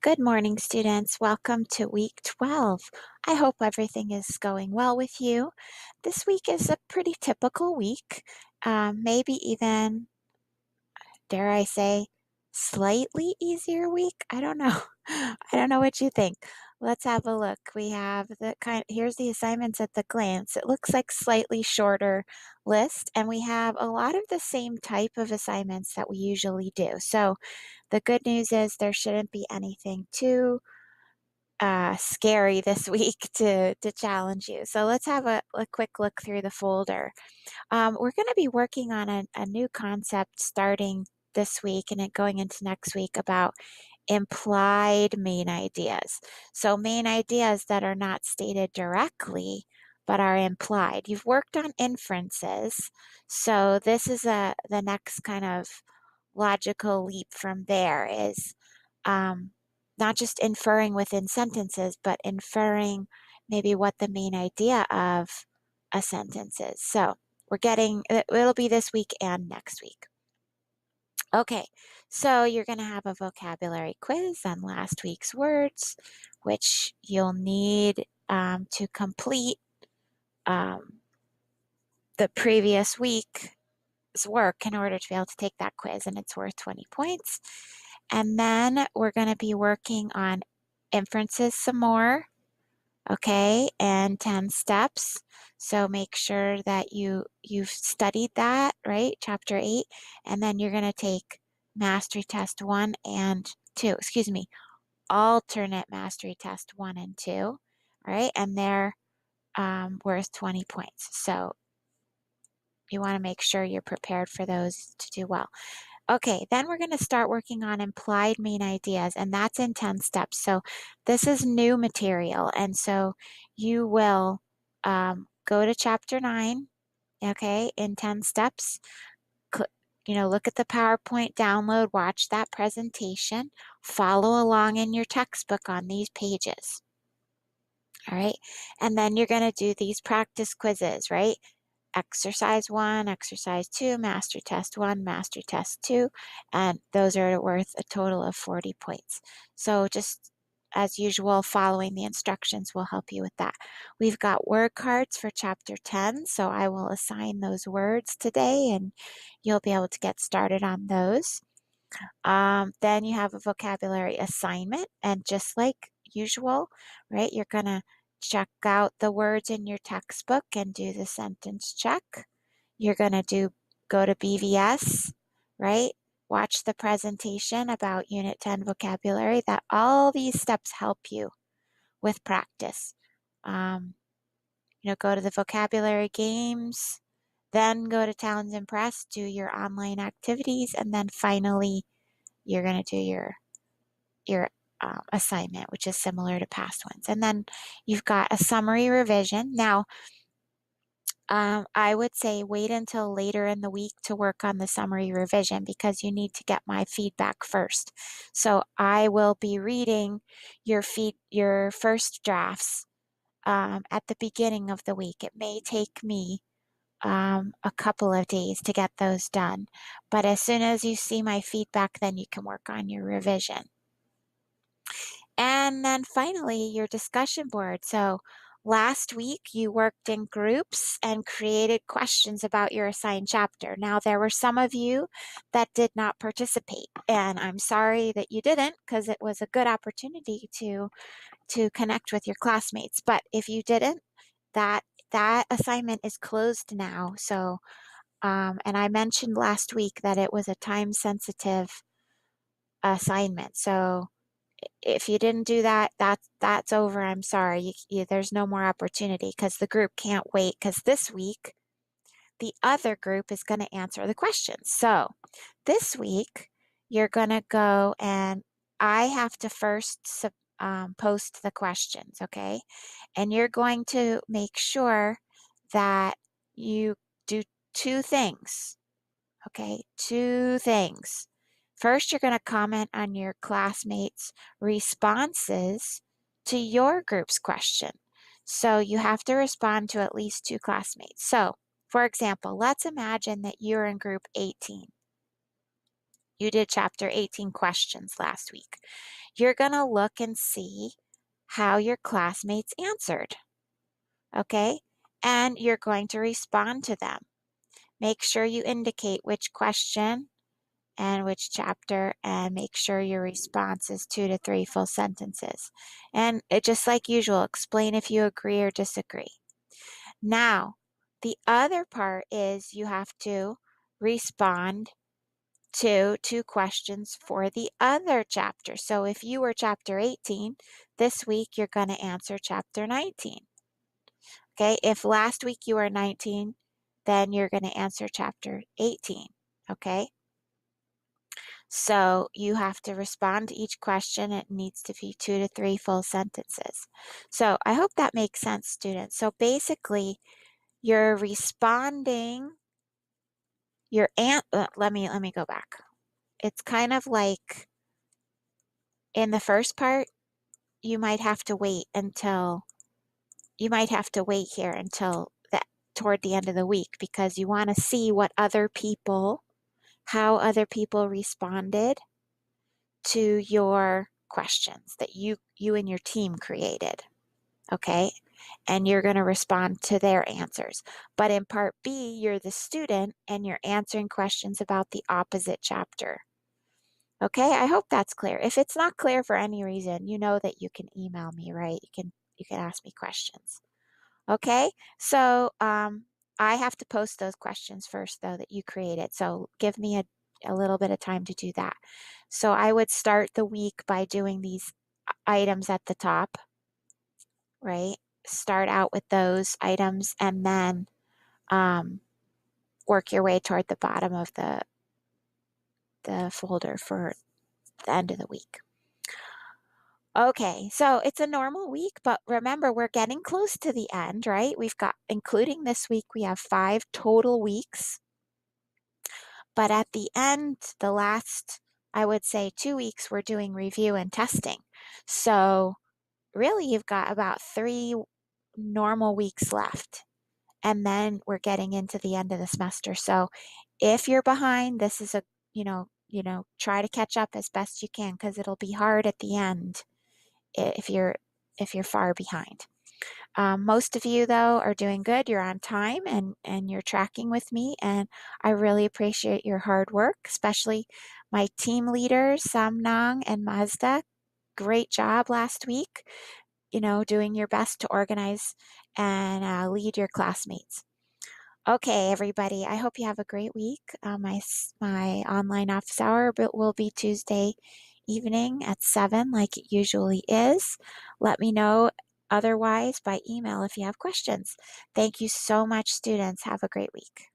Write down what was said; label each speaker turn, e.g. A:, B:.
A: Good morning, students. Welcome to week 12. I hope everything is going well with you. This week is a pretty typical week, maybe even, dare I say, slightly easier week. I don't know. I don't know what you think. Let's have a look. We have here's the assignments at the glance. It looks like slightly shorter list, and we have a lot of the same type of assignments that we usually do. So the good news is there shouldn't be anything too scary this week to challenge you. So let's have a quick look through the folder. We're going to be working on a new concept starting this week and it going into next week about implied main ideas. So main ideas that are not stated directly but are implied. You've worked on inferences, so this is the next kind of logical leap from there is um, not just inferring within sentences, but inferring maybe what the main idea of a sentence is. So it'll be this week and next week. Okay, so you're going to have a vocabulary quiz on last week's words, which you'll need to complete um, the previous week's work in order to be able to take that quiz, and it's worth 20 points. And then we're going to be working on inferences some more, okay, and 10 steps. So make sure that you've studied that, right? Chapter 8, and then you're going to take mastery test 1 and 2, excuse me, alternate mastery test 1 and 2, all right? And they're worth 20 points. So you want to make sure you're prepared for those to do well. Okay, then we're going to start working on implied main ideas, and that's in 10 steps. So this is new material, and so you will go to chapter 9, okay, in 10 steps. Look at the PowerPoint download, watch that presentation, follow along in your textbook on these pages. All right, and then you're going to do these practice quizzes, right? Exercise 1, exercise 2, master test 1, master test 2, and those are worth a total of 40 points. So just as usual, following the instructions will help you with that. We've got word cards for chapter 10, so I will assign those words today and you'll be able to get started on those. Then you have a vocabulary assignment, and just like usual, right, you're going to check out the words in your textbook and do the sentence check. You're going to go to BVS, right? Watch the presentation about Unit 10 vocabulary. That all these steps help you with practice. Go to the vocabulary games, then go to Townsend Press, do your online activities, and then finally you're going to do your assignment, which is similar to past ones. And then you've got a summary revision. Now, I would say wait until later in the week to work on the summary revision because you need to get my feedback first. So I will be reading your first drafts at the beginning of the week. It may take me a couple of days to get those done, but as soon as you see my feedback, then you can work on your revision. And then finally, your discussion board. So last week you worked in groups and created questions about your assigned chapter. Now, there were some of you that did not participate, and I'm sorry that you didn't because it was a good opportunity to connect with your classmates. But if you didn't, that assignment is closed now. So, and I mentioned last week that it was a time-sensitive assignment. So if you didn't do that, that's over. I'm sorry. There's no more opportunity because the group can't wait because this week the other group is going to answer the questions. So this week you're going to go and I have to first post the questions, okay? And you're going to make sure that you do two things, okay? Two things. First, you're going to comment on your classmates' responses to your group's question. So you have to respond to at least two classmates. So, for example, let's imagine that you're in group 18. You did chapter 18 questions last week. You're going to look and see how your classmates answered, okay? And you're going to respond to them. Make sure you indicate which question and which chapter, and make sure your response is 2 to 3 full sentences. And just like usual, explain if you agree or disagree. Now, the other part is you have to respond to 2 questions for the other chapter. So if you were chapter 18, this week you're going to answer chapter 19. Okay, if last week you were 19, then you're going to answer chapter 18. Okay, so you have to respond to each question. It needs to be 2 to 3 full sentences. So I hope that makes sense, students. So basically, you're responding. Let me go back. It's kind of like in the first part, you might have to wait here until toward the end of the week, because you want to see how other people responded to your questions that you and your team created. Okay, and you're going to respond to their answers. But in part B, you're the student and you're answering questions about the opposite chapter. Okay, I hope that's clear. If it's not clear for any reason, you know that you can email me, right? You can ask me questions. Okay, so I have to post those questions first, though, that you created. So give me a little bit of time to do that. So I would start the week by doing these items at the top, right? Start out with those items and then work your way toward the bottom of the folder for the end of the week. Okay, so it's a normal week, but remember, we're getting close to the end, right? We've got, including this week, we have 5 total weeks. But at the end, the last, I would say 2 weeks, we're doing review and testing. So really, you've got about 3 normal weeks left. And then we're getting into the end of the semester. So if you're behind, this is try to catch up as best you can, because it'll be hard at the end if you're far behind. Most of you, though, are doing good. You're on time and you're tracking with me, and I really appreciate your hard work, especially my team leaders, Samnang and Mazda. Great job last week, doing your best to organize and lead your classmates. Okay, everybody, I hope you have a great week. My online office hour will be Tuesday evening at 7, like it usually is. Let me know otherwise by email if you have questions. Thank you so much, students. Have a great week.